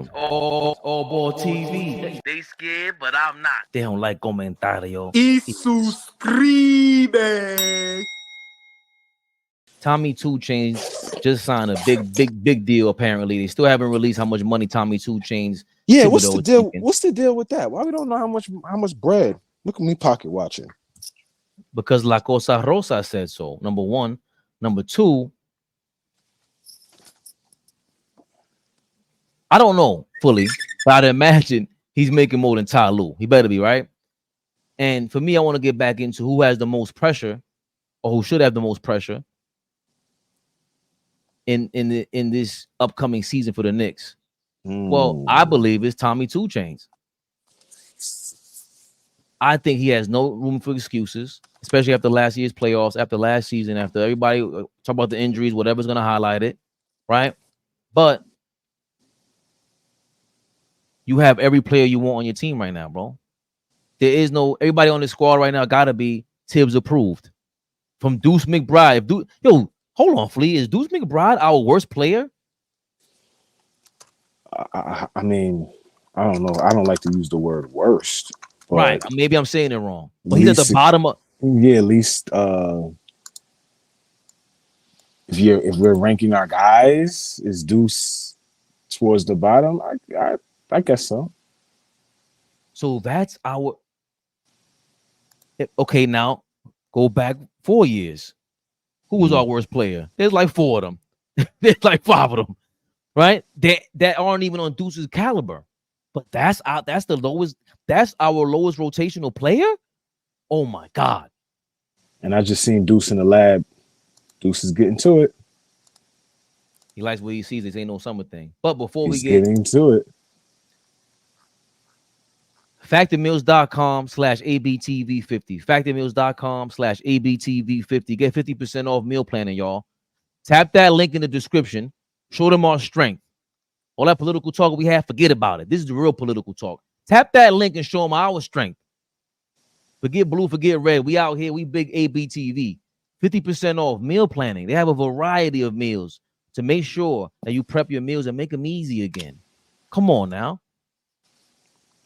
AllBall TV. They scared, but I'm not. They don't like comentario. Y suscribe. Tommy 2 Chainz just signed a big deal. Apparently, they still haven't released how much money Tommy 2 Chainz. Yeah, what's the deal? Taking. What's the deal with that? Why we don't know how much bread? Look at me pocket watching. Because La Cosa Rosa said so. Number one. Number two, I don't know fully, but I'd imagine he's making more than Ty Lue. He better be, right? And for me, I want to get back into who has the most pressure, or who should have the most pressure in this upcoming season for the Knicks. Well, I believe it's Tommy 2 Chainz. I think he has no room for excuses, especially after last year's playoffs, after last season, after everybody talk about the injuries, whatever's going to highlight it, right? But you have every player you want on your team right now, bro. There is no, everybody on this squad right now got to be Tibbs approved. From Deuce McBride. Yo, hold on, Flea. Is Deuce McBride our worst player? I mean, I don't know. I don't like to use the word worst. Right. Maybe I'm saying it wrong. But he's at the bottom of. Yeah, at least if we're ranking our guys, is Deuce towards the bottom? I guess so. So that's our. Okay, now go back 4 years. Who was our worst player? There's like 4 of them. There's like 5 of them, right? That aren't even on Deuce's caliber. But that's the lowest. That's our lowest rotational player. Oh my God! And I just seen Deuce in the lab. Deuce is getting to it. He likes what he sees. This ain't no summer thing. But before He's we get getting to it, factormeals.com/ABTV50. Factormeals.com/ABTV50. Get 50% off meal planning, y'all. Tap that link in the description. Show them our strength. All that political talk we have, forget about it. This is the real political talk. Tap that link and show them our strength. Forget blue, forget red. We out here. We big ABTV. 50% off meal planning. They have a variety of meals to make sure that you prep your meals and make them easy again. Come on now.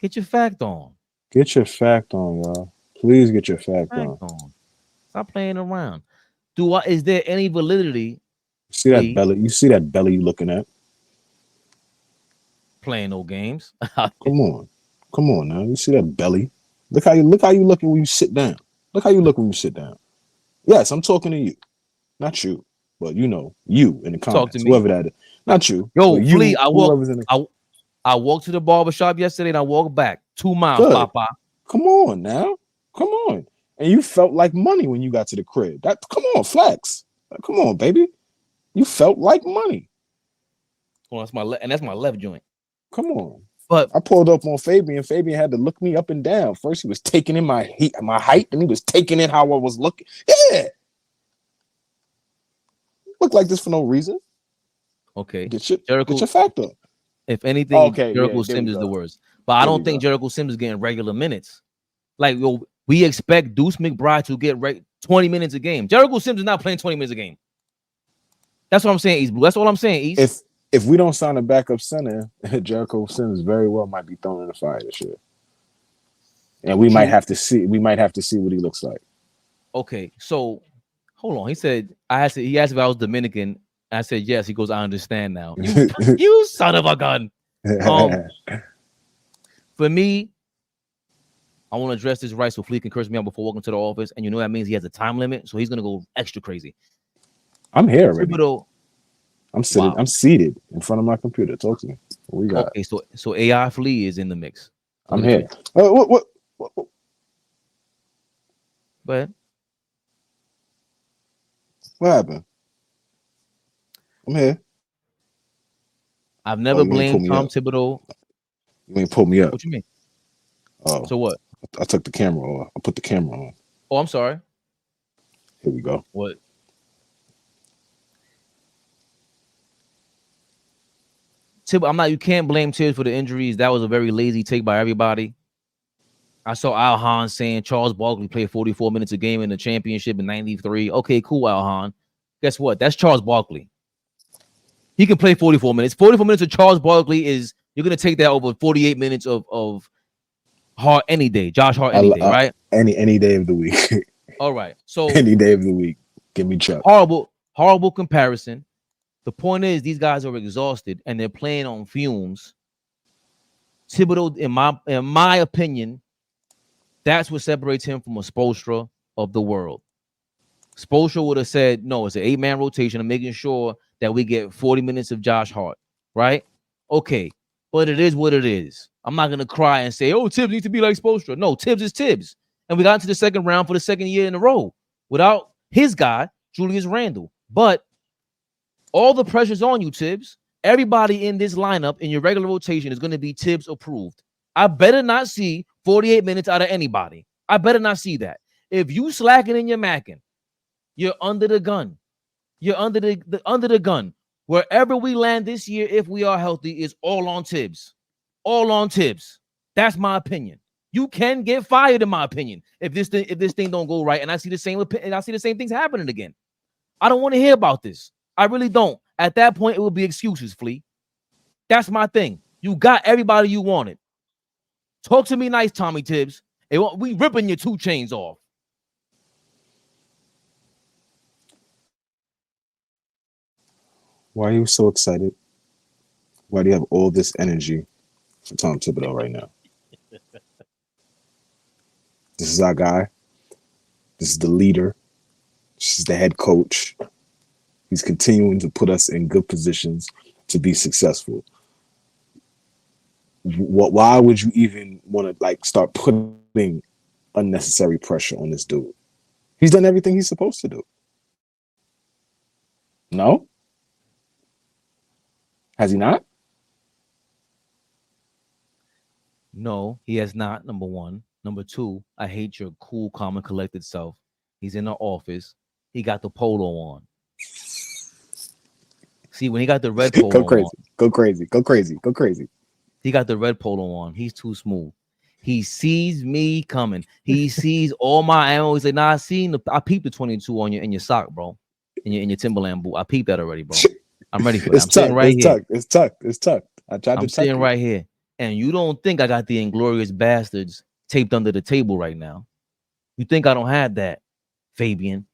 Get your fact on. Get your fact on, y'all. Please get your fact on. Stop playing around. Is there any validity? See that belly? You see that belly you looking at? Playing no games. Come on now. You see that belly? Look how you looking when you sit down. Look how you look when you sit down. Yes, I'm talking to you, not you, but you know you in the comments. Talk to me. Whoever that is, not you. Yo, Flea, I walked to the barbershop yesterday and I walked back 2 miles. Good. Papa. Come on now, come on. And you felt like money when you got to the crib. Come on, flex. Come on, baby. You felt like money. Well, that's my left joint. Come on. But I pulled up on Fabian. Fabian had to look me up and down. First, he was taking in my height, and he was taking in how I was looking. Yeah. Look like this for no reason. Okay. Get your fact up. If anything, Jericho Sims is the worst. But I don't think Jericho Sims is getting regular minutes. Like, we expect Deuce McBride to get 20 minutes a game. Jericho Sims is not playing 20 minutes a game. That's what I'm saying, East Blue. That's all I'm saying, East. If we don't sign a backup center, Jericho Sims very well might be thrown in the fire this year. And we might have to see what he looks like. Okay, so hold on. He asked if I was Dominican. I said yes. He goes, I understand now. You son of a gun. For me, I want to address this right so Flea can curse me out before walking to the office. And you know that means he has a time limit, so he's gonna go extra crazy. I'm here already. Thibodeau, I'm seated in front of my computer. Talk to me. What we got? Okay, so AI Flea is in the mix. I'm here. What? Go ahead. What happened? I'm here. I've never blamed Tom Thibodeau. You ain't pulled me up. What you mean? Oh. So what? I took the camera off. I put the camera on. Oh, I'm sorry. Here we go. What? You can't blame Tibbs for the injuries. That was a very lazy take by everybody. I saw Al Hahn saying Charles Barkley played 44 minutes a game in the championship in '93. Okay, cool, Al Hahn. Guess what? That's Charles Barkley. He can play 44 minutes. 44 minutes of Charles Barkley is You're gonna take that over 48 minutes of Hart any day, Josh Hart any day, right? Any day of the week. All right. So any day of the week. Give me Chuck. Horrible comparison. The point is, these guys are exhausted and they're playing on fumes. Thibodeau, in my opinion, that's what separates him from a Spoelstra of the world. Spoelstra would have said, no, it's an 8-man rotation. I'm making sure that we get 40 minutes of Josh Hart, right? Okay, but it is what it is. I'm not going to cry and say, oh, Tibbs needs to be like Spoelstra. No, Tibbs is Tibbs. And we got into the second round for the second year in a row without his guy, Julius Randle. But all the pressure's on you, Tibbs. Everybody in this lineup in your regular rotation is going to be Tibbs approved. I better not see 48 minutes out of anybody. I better not see that. If you slacking and you're macking, you're under the gun. You're under the gun. Wherever we land this year, if we are healthy, is all on Tibbs. All on Tibbs. That's my opinion. You can get fired, in my opinion, if this thing don't go right. And I see the same things happening again. I don't want to hear about this. I really don't. At that point, it will be excuses, Flea. That's my thing. You got everybody you wanted. Talk to me nice, Tommy Tibbs. We ripping your 2 chains off. Why are you so excited? Why do you have all this energy for Tom Thibodeau right now? This is our guy. This is the leader. This is the head coach. He's continuing to put us in good positions to be successful. Why would you even want to start putting unnecessary pressure on this dude? He's done everything he's supposed to do. No? Has he not? No, he has not, number one. Number two, I hate your cool, calm, and collected self. He's in the office. He got the polo on. See, when he got the red polo Go crazy. on. Go crazy. Go crazy. Go crazy. He got the red polo on. He's too smooth. He sees me coming. He sees all my ammo. He's like, nah, I peeped the 22 on you in your sock, bro. In your Timberland boot. I peeped that already, bro. I'm ready for that. I'm sitting right here. It's tucked. I'm sitting right here. And you don't think I got the Inglorious Bastards taped under the table right now. You think I don't have that, Fabian?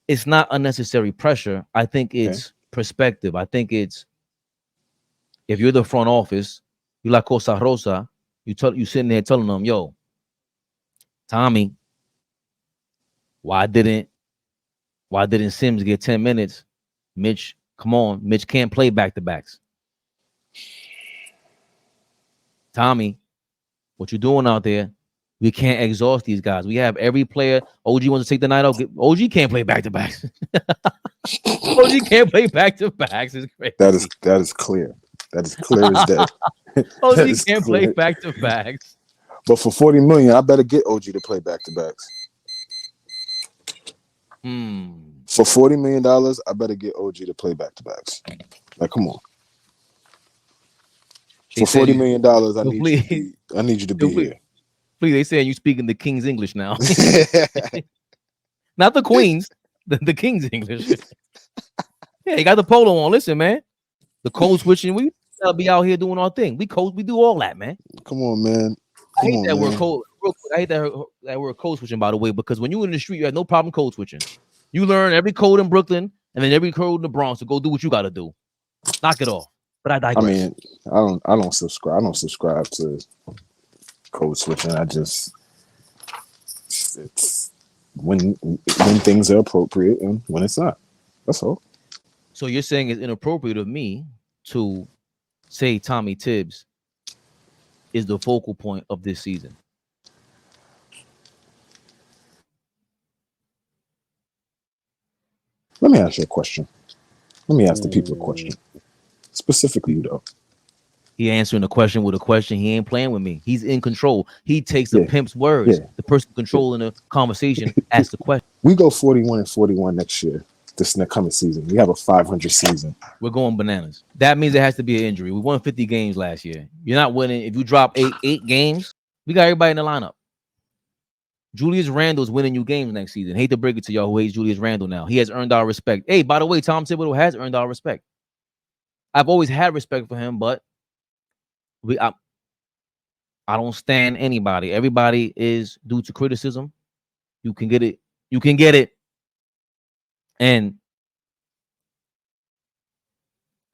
It's not unnecessary pressure. I think it's perspective. I think it's, if you're the front office, you like Cosa Rosa, you sitting there telling them, yo, Tommy, why didn't Sims get 10 minutes? Mitch, come on. Mitch can't play back-to-backs. Tommy, what you doing out there? We can't exhaust these guys. We have every player. OG wants to take the night out. OG can't play back-to-backs. OG can't play back-to-backs. It's crazy. That is clear. That is clear as day. OG can't play back-to-backs. But for $40 million, I better get OG to play back-to-backs. For $40 million, I better get OG to play back-to-backs. Like, come on. For $40 million, I need you to be here. Please, they saying you speaking the King's English now. Not the Queen's, the King's English. Yeah, you got the polo on. Listen, man. The code switching, we gotta be out here doing our thing. We do all that, man. Come on, man. I hate that word code. I hate that word code switching, by the way, because when you in the street, you have no problem code switching. You learn every code in Brooklyn and then every code in the Bronx to go do what you gotta do. Knock it off. But I digress. I mean, I don't subscribe to code switching. It's when things are appropriate and when it's not. That's all. So you're saying it's inappropriate of me to say Tommy Tibbs is the focal point of this season? Let me ask you a question. Let me ask the people a question. Specifically, you though. He answering the question with a question. He ain't playing with me. He's in control. He takes the pimp's words. The person controlling the conversation asks the question. We go 41-41 next year. This next coming season, we have a 500 season. We're going bananas. That means there has to be an injury. We won 50 games last year. You're not winning if you drop eight games. We got everybody in the lineup. Julius Randle's winning you games next season. Hate to break it to y'all who hates Julius Randle now. He has earned our respect. Hey, by the way, Tom Thibodeau has earned our respect. I've always had respect for him, but I don't stand anybody. Everybody is due to criticism. You can get it. You can get it. And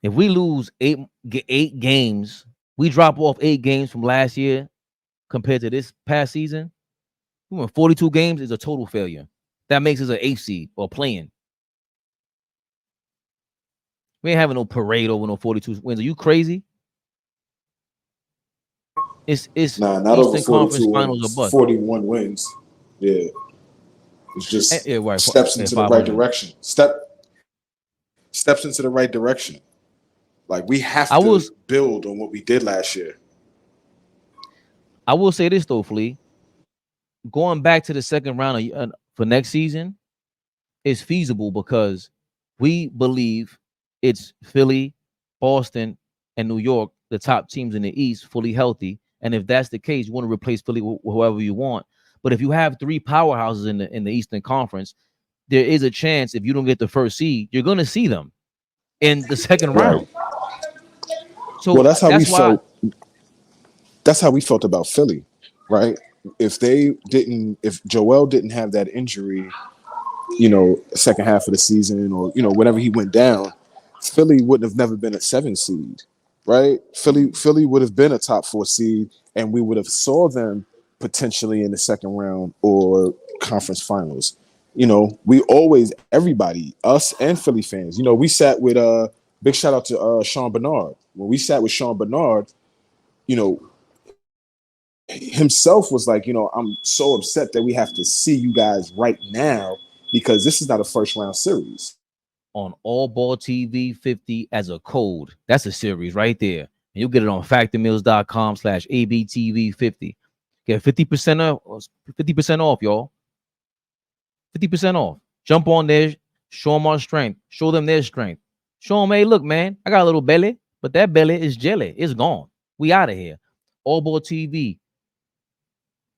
if we lose eight games, we drop off 8 games from last year compared to this past season. We won 42 games is a total failure. That makes us an 8th seed or playing. We ain't having no parade over no 42 wins. Are you crazy? It's not Eastern over Conference 42 Finals wins, or bust. 41 wins. Yeah. It's just right. steps into the right direction. Steps into the right direction. Like we have to build on what we did last year. I will say this though, Flea. Going back to the second round for next season is feasible because we believe it's Philly, Boston, and New York, the top teams in the East, fully healthy. And if that's the case, you want to replace Philly with whoever you want. But if you have 3 powerhouses in the Eastern Conference, there is a chance if you don't get the first seed, you're going to see them in the second round. So well, that's how we felt. That's how we felt about Philly, right? If Joel didn't have that injury, second half of the season or, whenever he went down, Philly wouldn't have never been a 7 seed, right? Philly would have been a top 4 seed, and we would have saw them potentially in the second round or conference finals. We always, everybody, us and Philly fans, we sat with big shout out to Sean Bernard. When we sat with Sean Bernard, himself was like, I'm so upset that we have to see you guys right now because this is not a first round series. On AllBall TV 50 as a code. That's a series right there. And you'll get it on factormeals.com/ABTV50. Get 50% off, y'all. 50% off. Jump on there, show them our strength, show them their strength. Show them, hey, look, man, I got a little belly, but that belly is jelly. It's gone. We out of here. AllBall TV.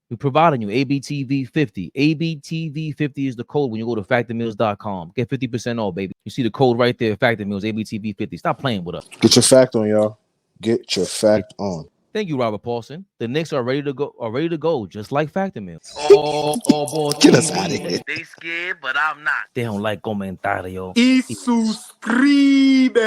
We're providing you ABTV50. ABTV50 is the code when you go to factormeals.com. Get 50% off, baby. You see the code right there, Factor Meals, ABTV50. Stop playing with us. Get your fact on, y'all. Get your fact on. Thank you, Robert Paulson. The Knicks are ready to go, just like Factor Meals. AllBall Get us out of here. They scared, but I'm not. They don't like comentario. Y suscribe.